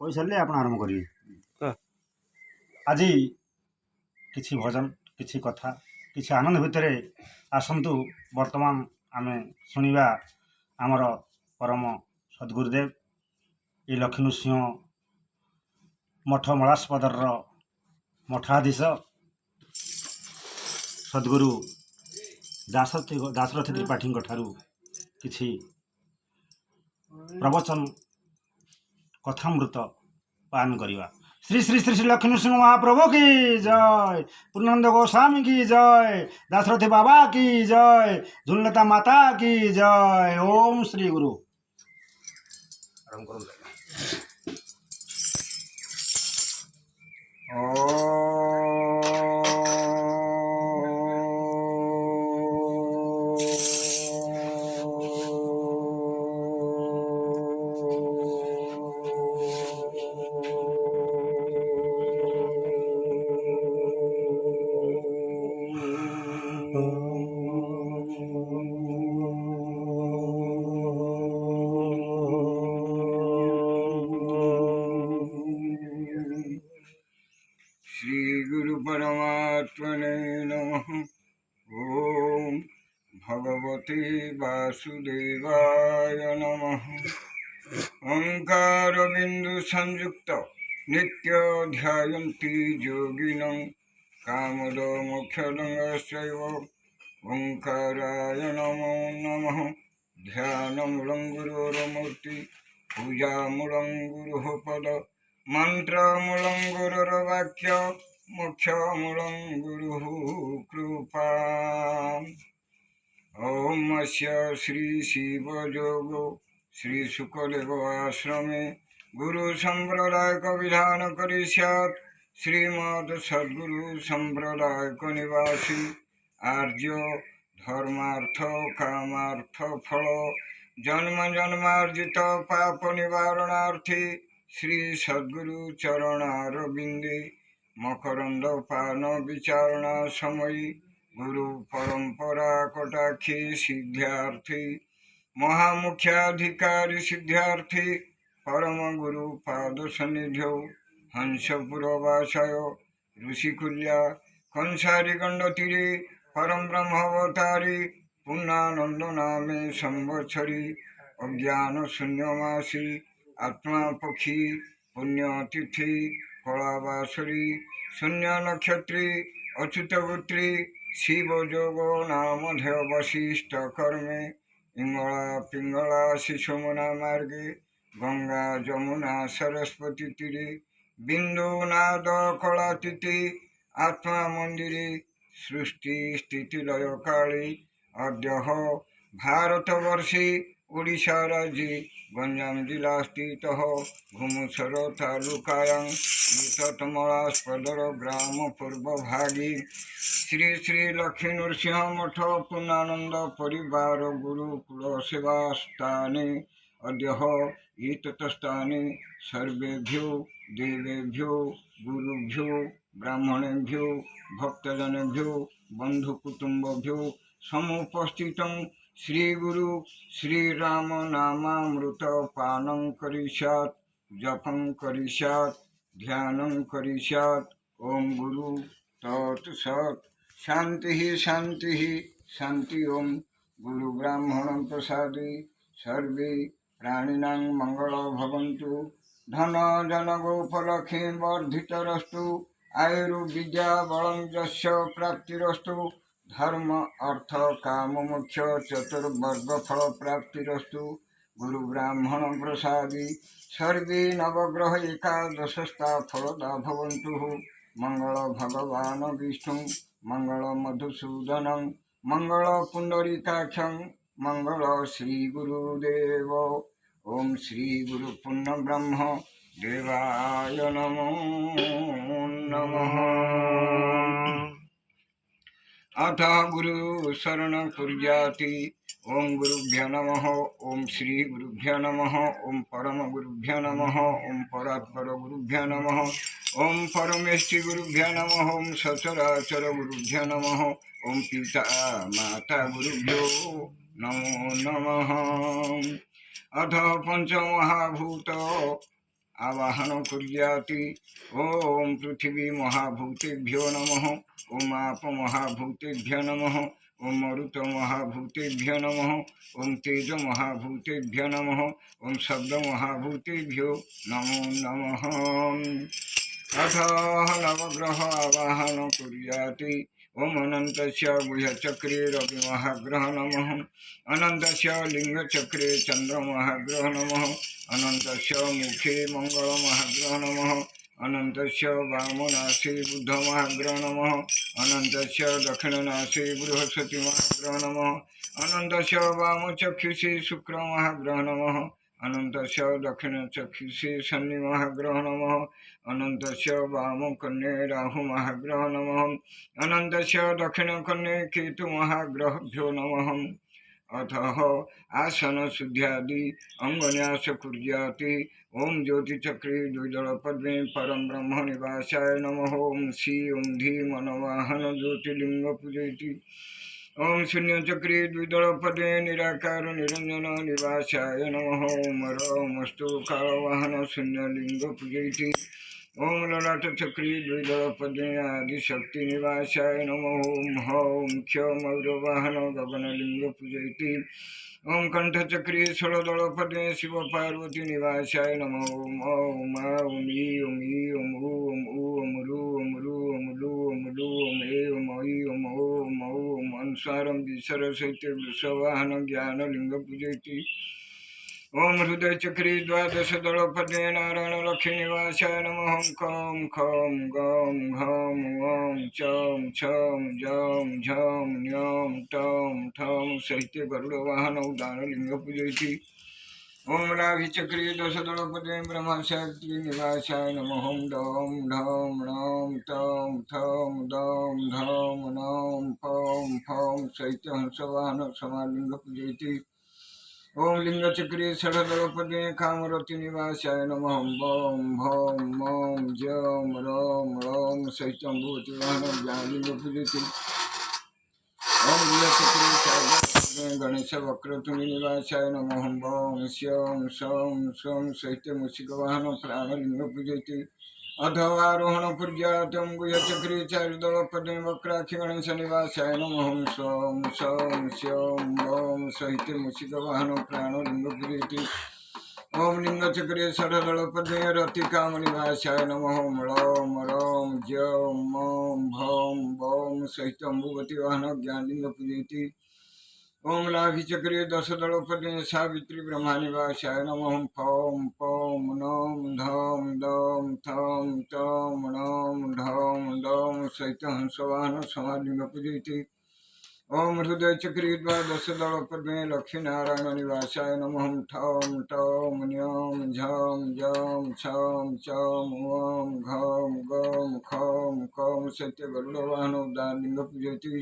कही सारे आप आरंभ करेंगे। आज किसी भजन किसी कथा किसी आनंद भितर आसतु वर्तमान आम शुणा आमर परम सद्गुरुदेव ये लक्ष्मी नृसिंह मठ मलास्पदर मठाधीश सद्गुरु दाशरथी त्रिपाठी ठारू किछि प्रवचन कथामृत पान करवा। श्री श्री श्री श्री लक्ष्मी नृसिंह महाप्रभु की जय, पूर्णानंद गोस्वामी की जय, दाशरथी बाबा की जय, झुललता माता की जय। ओम श्री गुरु। परमात्मने नमः। ओम भगवते वासुदेवाय नमः। ओंकार बिंदु संयुक्त नित्य ध्यायन्ति योगिनं कामद मोक्षदंगस्यैव ओंकाराय नमो नमः। ध्यानमूलं गुरोर्मूर्ति पूजामूलं गुरुः पद मंत्रमूलं गुरुर्वाक्य मोक्षमूलं गुरुः कृपा। ओम अस्य श्री शिवयोगो श्री शुकदेव आश्रमे गुरु संप्रदायक विधान करिष्यात् श्रीमद सद्गुरु संप्रदायक निवासी आर्य धर्मार्थ कामार्थ फल जन्म जन्मार्जित पाप निवारणार्थी श्री सद्गुरु चरणारविंदे मकरंद पान विचारणा समयी गुरु परंपरा कटाक्षी सिद्ध्यार्थी महामुख्याधिकारी सिद्ध्यार्थी परम गुरु पाद सन्निध्यो हंसपुर वासाय ऋषिकुल्या कंसारी गंड तीरे परम ब्रह्मवतारी पूर्णानंद नामे संवत्सरी अज्ञान शून्यमासी आत्मा पक्षी पुण्यतिथि कलावासरी शून्य नक्षत्री अच्युतगोत्री शिवयोग नामधेय वशिष्ठ कर्मे इंगला पिंगला शिशुमुना मार्गे गंगा जमुना सरस्वती तीरे बिंदु नाद कलातीति आत्मा मंदिरे सृष्टि स्थिति लय काली अद्य भारतवर्षे ओडिशा राज्ये गंजाम जिला स्थित घुमुसर तालुकायां निकटमलास्पदर ग्राम पूर्व भागे श्री श्री लक्ष्मी नृसिंह मठ पूर्णानंद परिवार गुरुकुल सेवा स्थाने अद्य एतत्स्थाने सर्वेभ्यो देवेभ्यो गुरुभ्यो ब्राह्मणेभ्यो भक्तजनेभ्यो बंधुकुटुंबभ्यो समुपस्थितं श्री गुरु श्री राम नामामृत पानं करिष्यात् जपं करिष्यात् ध्यानं करिष्यात्। ओम गुरु तत्सत्। शांति शांति शांति। ओम गुरु ब्राह्मण प्रसादे सर्वे प्राणिनां मंगल भवन्तु। धन जन गोपलक्ष्मी वर्धितरस्तु। आयुर्विद्या बलं यस्य प्राप्तिरस्तु। धर्म अर्थ काम मोक्ष चतुर्वर्ग फल प्राप्तिरस्तु। गुरु ब्राह्मण प्रसादी सर्वे नवग्रह एकादशस्था फलदा भवन्तु। मंगल भगवान विष्णु मंगल मधुसूदनं मंगल पुंडरीकाक्षं मंगल श्री गुरुदेव। ओम श्री गुरु पुण्य ब्रह्म देवाय नमो नमः। अथ गुरु शरण कुर्याति। ओम गुरुभ्यो नमः। ओम श्री गुरुभ्यो नमः। ओम परम गुरुभ्यो नमः। ओम परात्पर गुरुभ्यो नमः। ओम परमेष्टि गुरुभ्यो नमः। ओम सचराचर गुरुभ्यो नमः। ओम पिता माता गुरुभ्यो नमो नमः। अथ पंचमहाभूत आवाहन कुर्याति। ओम पृथिवी महाभूतेभ्यो नमः। ओम आप महाभूतेभ्यो नमः। ओम मरुत महाभूतेभ्यो नमः। ओम तेज महाभूतेभ्यो नमः। ओम शब्द महाभूतेभ्यो नमो नमः। अथ नवग्रह आवाहन कुर्याति। ओम अनन्तस्य गुह्यचक्रे रविमहाग्रह नमः। अनन्तस्य लिङ्गचक्रे चन्द्रमहाग्रह नमः। अनन्तस्य मुखे मङ्गलमहाग्रह नमः। अनन्तस्य वामनासे बुद्धमहाग्रह नमः। अनन्तस्य दक्षिणनासे बृहस्पतिमहाग्रह नमः। अनन्तस्य वामचक्षुषे शुक्रमहाग्रह नमः। अनन्तस्य दक्षिणचक्षुषे शनिमहाग्रह नमः। अनन्तस्य वामकर्णे राहुमहाग्रह नमः। अनन्तस्य दक्षिणकर्णे केतुमहाग्रहभ्यो नमः। अतः आसनशुद्ध्यादि अंगन्यास कुर्याति। ओम ज्योतिचक्रे द्विदलपद्मे परम ब्रह्म निवासाय नमः। ओम श्री ओम धी मनवाहन ज्योतिर्लिंग पूजयति। ओम शून्यचक्रे द्विदलपद्मे निराकार निरंजन निवासाय नमः। ओम रमस्तु कालवाहन शून्यलिंग पूजयति। ओम ललाट चक्री द्विदलपदे आदिशक्ति निवासाय नमः। ओम हौम क्ष मयूरवाहन गगनलिंग पूजयति। ओम कंठचक्री षोलदलपदे शिव पार्वती निवासाय नमः। ओम ओम ओम ईं ईं ओम ओम रू ओम रू ओम लू ओम लू ओम एम ओम ओम ओम अनुसारम विसर सहित वृषवाहन ज्ञानलिंग पूजयति। ओम हृदय चक्री द्वादश दलपदे नारायण लक्ष्मी निवासाय नमः। कं खं गं घं ॐ चं छं जं झं न्यं टं ठं सहित गरुडवाहन उदानलिंग पूजयति। ओम लाभि चक्री दश दलपदे ब्रह्मशक्ति निवासाय नमः। डं ढं णं तं थं दं धं नं पं फं सहित हंसवाहन समालिंग पूजयति। ओम लिंगचक्री षडदलपदे कामरति निवासाय नमः। बं भं मं जं रं लं सहित भूतिवाहन ज्ञानलिंग पूजयति। ओम लीलचक्री शारदापद्मे गणेश वक्रतुंड निवासाय नमः। बं स्यं सं स्वं सहित मूषिकवाहन प्राणलिंग पूजयति। अधवारोहण पूज्यातं गुह्यचक्रे चारुदलपदे वक्राक्षि गणेश निवासाय नमः। स्वं सं स्यं वं सहित मूषिकवाहन प्राणलिंग पूजयति। ओम लिंगचक्रे षडदलपदे रतिकाम निवासाय नमः। लं रं जं मं भं बं सहित अम्बुवतीवाहन ज्ञानलिंग पूजयति। ओम लाभिचक्रे दशदलपदे सावित्री ब्रह्मा निवासाय नमः। फं पं नं धं दं थं तं नं ढं दं सहित हंसवाहन समालिंग पूजयति। ओम हृदय चक्री द्वादश दलपदे लक्ष्मीनारायण निवासाय नमः। ठं टं न्यं झं जं छं चं वं घं गं खं कं सहित गरुडवाहन उदानलिंग पूजयति।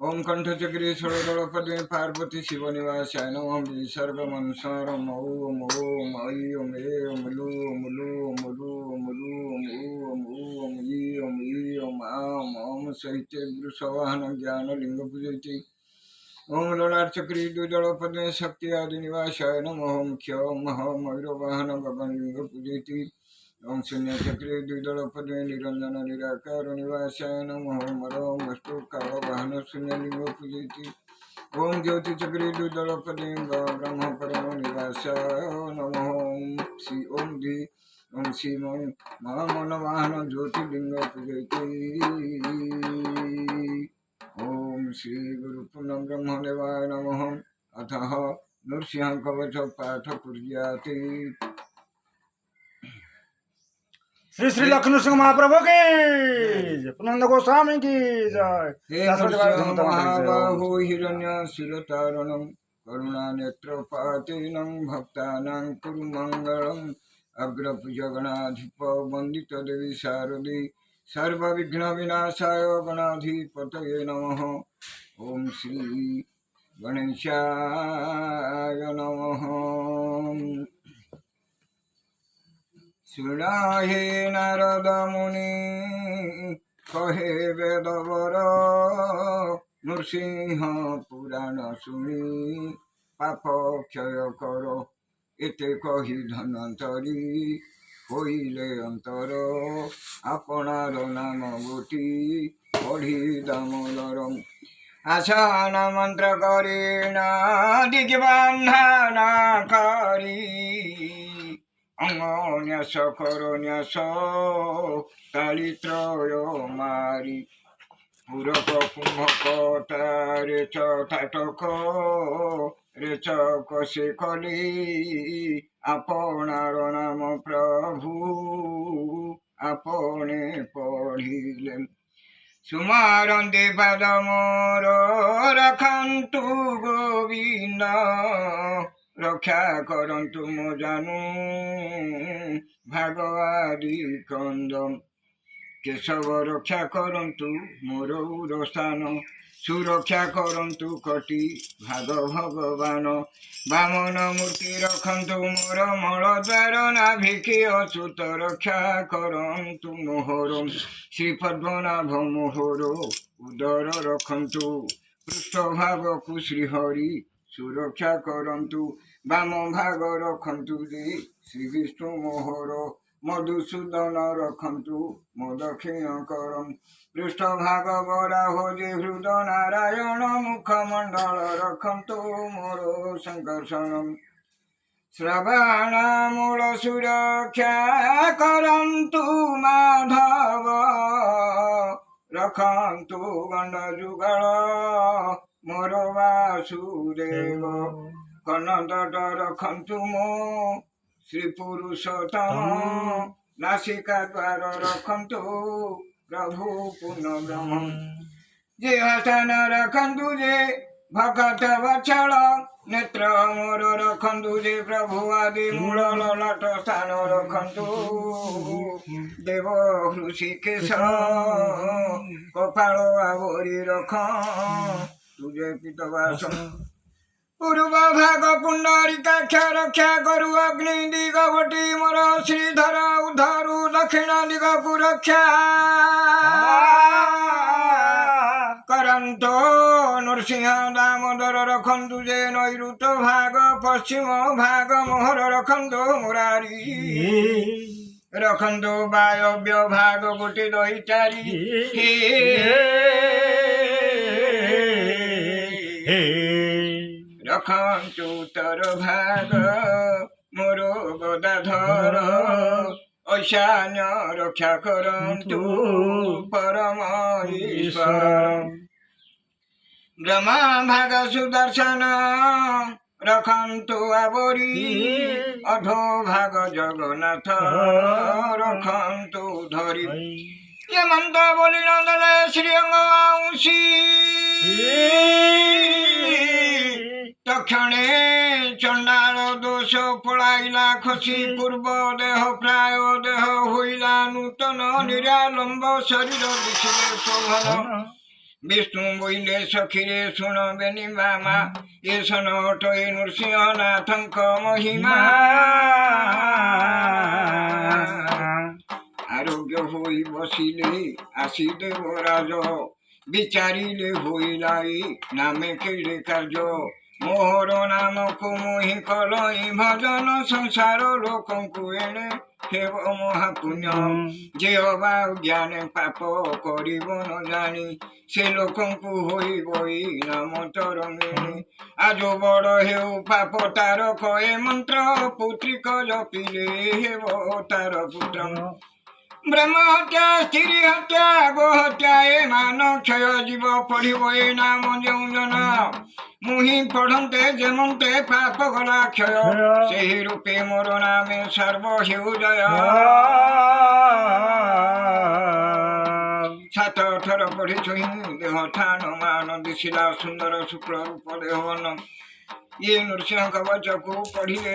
ओम कंठचक्री षोडदलपदे पार्वती शिव निवासाय नमः। विसर्गमनुसारम ओम ओम ऐं ओम लू ओम लू ओम लू ओम लू ओम ओम ईं ओम आम ओम सहित वृषवाहन ज्ञानलिंग पूजयति। ओम ललाटचक्री द्विदलपदे शक्ति आदि निवासाय नमः। ओम क्षं हं मयूरवाहन गगनलिंग पूजयति। ओम शून्यचक्रे द्विदलपदे निरंजन निराकार निवासाय नमः। ओम रमस्तु कालवाहन शून्यलिंग पूजयति। ओम ज्योतिचक्रे द्विदलपदे ब्रह्म परम निवासाय नमः। ओम श्री ओम धी ओम श्री मनवाहन ज्योतिर्लिंग पूजयति। ओम श्री गुरु पूर्ण ब्रह्मदेवाय नमः। अतः नृसिंह कवच पाठ कुर्याति। श्री श्री लक्ष्मण सिंह महाप्रभु की जय। पुनंद गोस्वामी की जय। हे महाबाहो हिरण्यशिरतारणं करुणानेत्रपातेनं भक्तानां कुरु मङ्गलम्। अग्रपूजगणाधिप वन्दितदेवी शारदे सर्वविघ्नविनाशाय गणाधिपतये नमः। ओम श्री गणेशाय नमः। सुनाहे नारद मुनि कहे वेदवर नृसिंह पुराण सुनी पाप क्षय करो ଏତେ କହି ଧନ୍ୱନ୍ତରୀ ହୋଇଲେ ଅନ୍ତର ଆପଣାର ନାମ ଗୋଟି ପଢ଼ି ଦାମୋଦର ଆସନ ମନ୍ତ୍ର କରି ଦିଗବନ୍ଧନ କରି ଅନ୍ୟାସ କର ନ୍ୟାସ କାଳିତ୍ରୟ ମାରି ପୁରକ କୁମ୍ଭକ ରେଚ ତାଟକ ରେଚ କଷେ କଲି ଆପଣାର ନାମ ପ୍ରଭୁ ଆପणे ପଢ଼ିଲେ ସୁମାରନ୍ତି ପାଦ ମୋର ରଖନ୍ତୁ ଗୋବିନ୍ଦ ରକ୍ଷା କରନ୍ତୁ ମୋ ଜାନୁ ଭାଗବାଦୀ କନ୍ଦ କେଶବ ରକ୍ଷା କରନ୍ତୁ ମୋର ଉରସ୍ଥାନ ସୁରକ୍ଷା କରନ୍ତୁ କଟି ଭାଗ ଭଗବାନ ବାମନ ମୂର୍ତ୍ତି ରଖନ୍ତୁ ମୋର ମଳ ଦ୍ୱାର ନାଭିକି ଅଚ୍ୟୁତ ରକ୍ଷା କରନ୍ତୁ ମୋହର ଶ୍ରୀପଦ୍ମନାଭ ମୋହର ଉଦର ରଖନ୍ତୁ ପୃଷ୍ଠଭାଗକୁ ଶ୍ରୀହରି ସୁରକ୍ଷା କରନ୍ତୁ ବାମ ଭାଗ ରଖନ୍ତୁ ଯେ ଶ୍ରୀବିଷ୍ଣୁ ମୋହର ମଧୁସୂଦନ ରଖନ୍ତୁ ମୋ ଦକ୍ଷିଣ କରମ୍ ପୃଷ୍ଠଭାଗ ବରାହ ଯେ ହୃଦ ନାରାୟଣ ମୁଖମଣ୍ଡଳ ରଖନ୍ତୁ ମୋର ସଂକର୍ଷଣ ଶ୍ରବଣ ମୂଳ ସୁରକ୍ଷା କରନ୍ତୁ ମାଧବ ରଖନ୍ତୁ ଗଣ୍ଡ ଯୁଗଳ ମୋର ବାସୁଦେବ କର୍ଣ୍ଣଦଟ ରଖନ୍ତୁ ମୋ ଶ୍ରୀ ପୁରୁଷୋତ୍ତମ ନାସିକା ଦ୍ୱାର ରଖନ୍ତୁ ପ୍ରଭୁ ପୂର୍ଣ୍ଣ ବ୍ରହ୍ମ ଜିହ୍ୱାସ୍ଥାନ ରଖନ୍ତୁ ଯେ ଭକତ ବତ୍ସଳ ନେତ୍ର ମୋର ରଖନ୍ତୁ ଯେ ପ୍ରଭୁ ଆଦି ମୂଳ ଲଲାଟ ସ୍ଥାନ ରଖନ୍ତୁ ଦେବ ହୃଷିକେଶ କପାଳ ଆବରି ରଖ ତୁଜେ ପିତବାସ ପୂର୍ବ ଭାଗ ପୁଣ୍ଡରିକାକ୍ଷ ରକ୍ଷା କରୁ ଅଗ୍ନି ଦିଗ ଗୋଟି ମୋର ଶ୍ରୀଧର ଉଧରୁ ଦକ୍ଷିଣ ଦିଗକୁ ରକ୍ଷା କରନ୍ତୁ ନୃସିଂହ ଦାମୋଦର ରଖନ୍ତୁ ଯେ ନୈಋତ ଭାଗ ପଶ୍ଚିମ ଭାଗ ମୋହର ରଖନ୍ତୁ ମୁରାରୀ ରଖନ୍ତୁ ବାୟବ୍ୟ ଭାଗ ଗୋଟି ଦଇଚାରି ରଖନ୍ତୁ ଉତ୍ତର ଭାଗ ମୋର ଗଦାଧର ଐଶାନ୍ୟ ରକ୍ଷା କରନ୍ତୁ ପରମ ଈଶ୍ୱର ବ୍ରହ୍ମା ଭାଗ ସୁଦର୍ଶନ ରଖନ୍ତୁ ଆବରି ଅଧୋ ଭାଗ ଜଗନ୍ନାଥ ରଖନ୍ତୁ ଧରି ହେମନ୍ତ ବୋଲି ନନ୍ଦନ ଶ୍ରୀଅଙ୍ଗ ଆଉଷି ତକ୍ଷଣେ ଚଣ୍ଡାଳ ଦୋଷ ପଳାଇଲା ଖସି ପୂର୍ବ ଦେହ ପ୍ରାୟ ଦେହ ହୋଇଲା ନୂତନ ନିରାଲମ୍ବ ଶରୀର ଦିଶିଲେ ଶୋଭନ ବିଷ୍ଣୁ ବୋଇଲେ ସଖିରେ ଶୁଣ ବେନି ମାମା ଏ ସନଟ ଏ ନୃସିଂହନାଥଙ୍କ ମହିମା ଆରୋଗ୍ୟ ହୋଇ ବସିଲେ ଆସି ଦେବରାଜ ବିଚାରିଲେ ହୋଇଲା ନାମେ କେଡ଼େ କାର୍ଯ୍ୟ ମୋହର ନାମକୁ ମୋହି କଲଇ ଭଜନ ସଂସାର ଲୋକଙ୍କୁ ଏଣେ ହେବ ମହାପୁଣ୍ୟ ଯେ ଅବା ଜ୍ଞାନେ ପାପ କରିବ ନ ଜାଣି ସେ ଲୋକଙ୍କୁ ହୋଇବ ନାମ ତରଙ୍ଗିଣୀ ଆଜ ବଡ଼ ହେଉ ପାପ ତାର କଏ ମନ୍ତ୍ର ପୁତ୍ରିକ ଜପିଲେ ହେବ ତାର ପୁତ୍ର ବ୍ରହ୍ମ ହତ୍ୟା ସ୍ତ୍ରୀ ହତ୍ୟା ଗୋ ହତ୍ୟା ଏ ମାନ କ୍ଷୟ ଜୀବ ପଢ଼ିବ ଏ ନାମ ଯେଉଁ ଜନ ମୁହିଁ ପଢ଼ନ୍ତେ ଯେମନ୍ତେ ପାପ ଗଲା କ୍ଷୟ ସେହି ରୂପେ ମୋର ନାମେ ସର୍ବ ହେଉ ଜୟ ସାତ ଥର ପଢ଼ି ଛୁଇଁ ଦେହ ଥାନ ମାନ ଦିଶିଲା ସୁନ୍ଦର ଶୁକ୍ଳ ରୂପ ଦେହବନ ଇଏ ନୃସିଂହ କବଚକୁ ପଢ଼ିଲେ